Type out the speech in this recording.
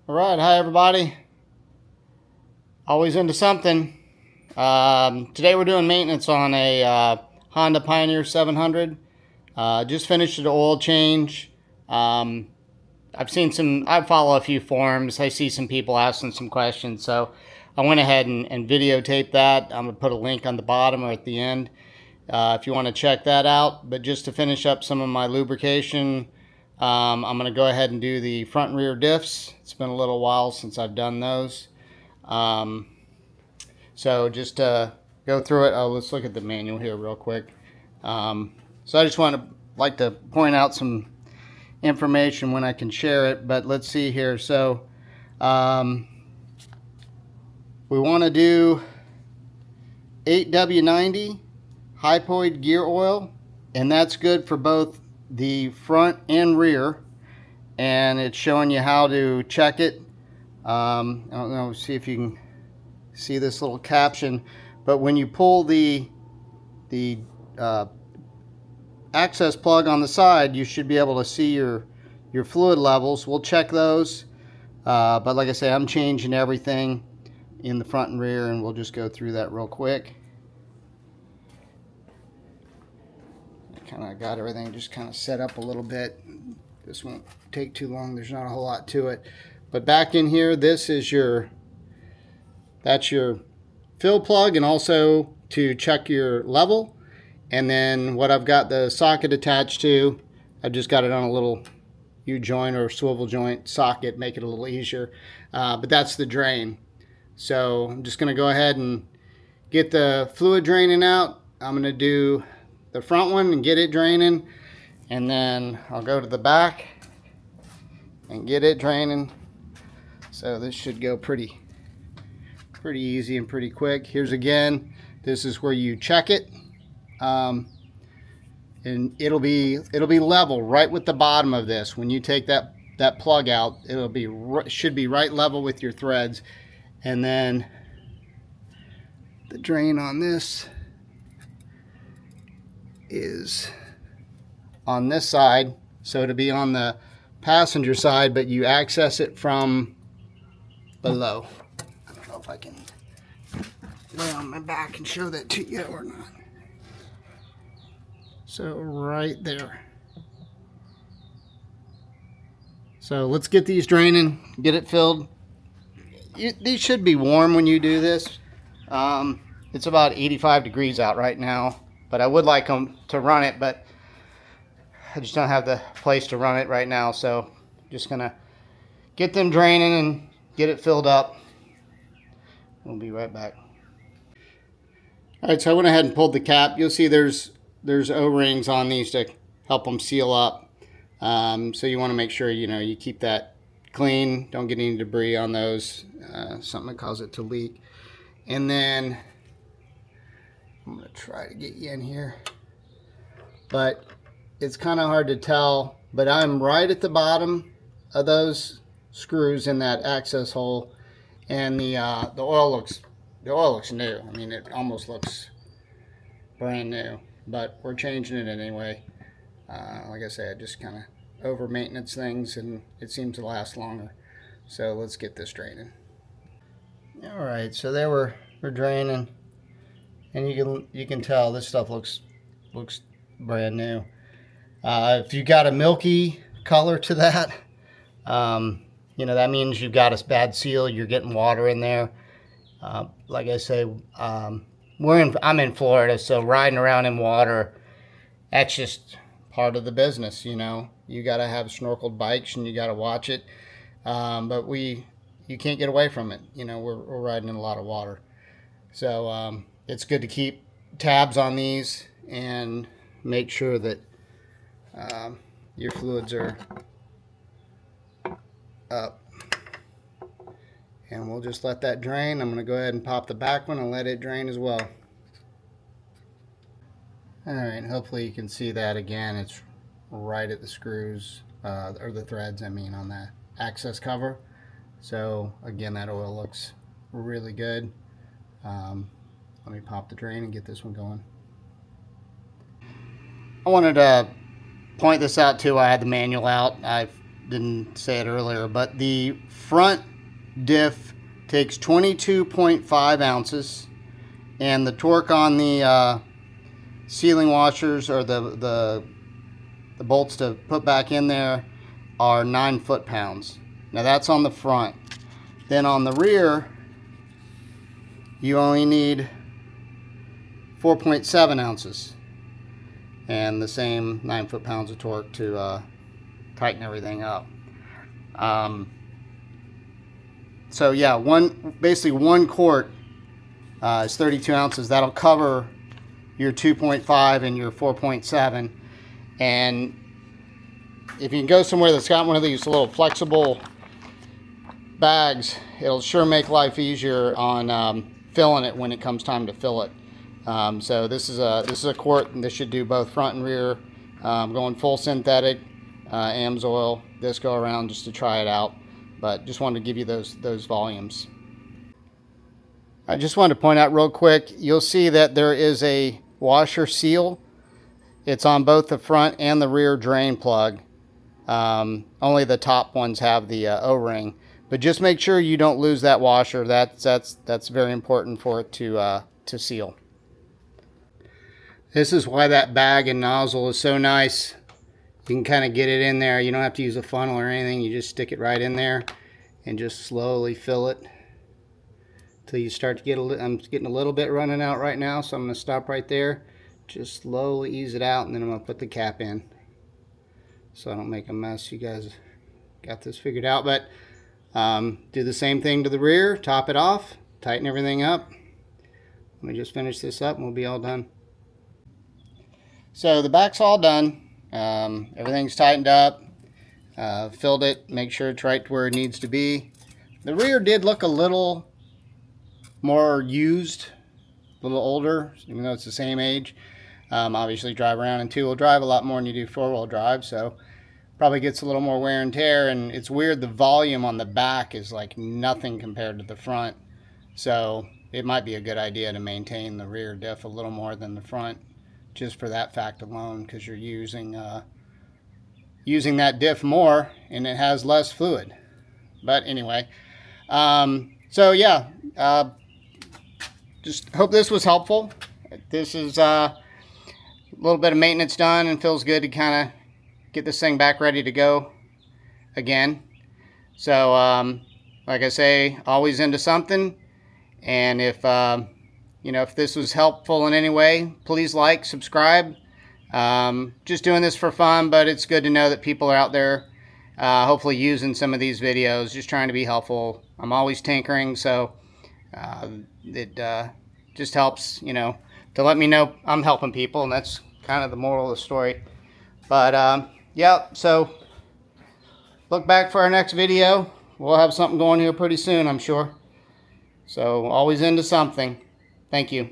All right, hi everybody. Always into something. Today we're doing maintenance on a Honda Pioneer 700. Just finished an oil change. I follow a few forums. I see some people asking some questions, so I went ahead and videotaped that. I'm gonna put a link on the bottom or at the end if you want to check that out. But just to finish up some of my lubrication, I'm going to go ahead and do the front and rear diffs. It's been a little while since I've done those. So just to go through it, let's look at the manual here real quick. So I just like to point out some information when I can share it, but let's see here. So we want to do 8W90 hypoid gear oil, and that's good for both the front and rear, and it's showing you how to check it. I don't know, see if you can see this little caption, but when you pull the access plug on the side, you should be able to see your fluid levels. We'll check those, but like I say, I'm changing everything in the front and rear, and we'll just go through that real quick. Kind of got everything just kind of set up a little bit. This won't take too long. There's not a whole lot to it. But back in here, that's your fill plug, and also to check your level. And then what I've got the socket attached to, I've just got it on a little U-joint or swivel joint socket, make it a little easier. But that's the drain. So I'm just going to go ahead and get the fluid draining out. I'm going to do the front one and get it draining, and then I'll go to the back and get it draining. So this should go pretty easy and pretty quick. Here's again, this is where you check it, and it'll be level right with the bottom of this. When you take that plug out, should be right level with your threads. And then the drain on this is on this side, so to be on the passenger side, but you access it from below. I don't know if I can lay on my back and show that to you or not. So right there. So let's get these draining, get it filled. These should be warm when you do this. It's about 85 degrees out right now, but I would like them to run it, but I just don't have the place to run it right now. So just gonna get them draining and get it filled up. We'll be right back. All right, so I went ahead and pulled the cap. You'll see there's O-rings on these to help them seal up. So you want to make sure you keep that clean. Don't get any debris on those. Something that causes it to leak. And then I'm going to try to get you in here, but it's kind of hard to tell, but I'm right at the bottom of those screws in that access hole, and the oil looks new. I mean, it almost looks brand new, but we're changing it anyway. Like I said, just kind of over maintenance things, and it seems to last longer. So let's get this draining. All right, so there we're draining, and you can tell this stuff looks brand new. If you got a milky color to that, that means you've got a bad seal. You're getting water in there. Like I say, I'm in Florida, so riding around in water, that's just part of the business. You got to have snorkeled bikes, and you got to watch it. But you can't get away from it. We're riding in a lot of water. So it's good to keep tabs on these and make sure that your fluids are up. And we'll just let that drain. I'm going to go ahead and pop the back one and let it drain as well. All right, hopefully you can see that again. It's right at the screws, or the threads, on that access cover. So again, that oil looks really good. Let me pop the drain and get this one going. I wanted to point this out too. I had the manual out. I've didn't say it earlier, but the front diff takes 22.5 ounces, and the torque on the sealing washers, or the bolts to put back in there, are 9 foot-pounds. Now that's on the front. Then on the rear, you only need 4.7 ounces and the same 9 foot-pounds of torque to tighten everything up. So yeah, basically one quart is 32 ounces. That'll cover your 2.5 and your 4.7. And if you can go somewhere that's got one of these little flexible bags, it'll sure make life easier on filling it when it comes time to fill it. So this is a quart, and this should do both front and rear. Going full synthetic, AMSOIL this go around just to try it out, but just wanted to give you those volumes. I just wanted to point out real quick, you'll see that there is a washer seal. It's on both the front and the rear drain plug. Only the top ones have the O-ring, but just make sure you don't lose that washer. That's very important for it to seal. This is why that bag and nozzle is so nice. You can kind of get it in there. You don't have to use a funnel or anything. You just stick it right in there and just slowly fill it till you start to get I'm getting a little bit running out right now, so I'm going to stop right there. Just slowly ease it out, and then I'm going to put the cap in so I don't make a mess. You guys got this figured out, but do the same thing to the rear. Top it off, tighten everything up. Let me just finish this up and we'll be all done. So the back's all done. Everything's tightened up, filled it, make sure it's right where it needs to be. The rear did look a little more used, a little older, even though it's the same age. Obviously drive around in two-wheel drive a lot more than you do four-wheel drive, so probably gets a little more wear and tear. And it's weird, the volume on the back is like nothing compared to the front, so it might be a good idea to maintain the rear diff a little more than the front, just for that fact alone, because you're using that diff more and it has less fluid. But anyway, so yeah, just hope this was helpful. This is a little bit of maintenance done, and feels good to kind of get this thing back ready to go again. So like I say, always into something. And if if this was helpful in any way, please like, subscribe. Just doing this for fun, but it's good to know that people are out there hopefully using some of these videos, just trying to be helpful. I'm always tinkering, so it just helps, to let me know I'm helping people, and that's kind of the moral of the story. But yeah, so look back for our next video. We'll have something going here pretty soon, I'm sure. So always into something. Thank you.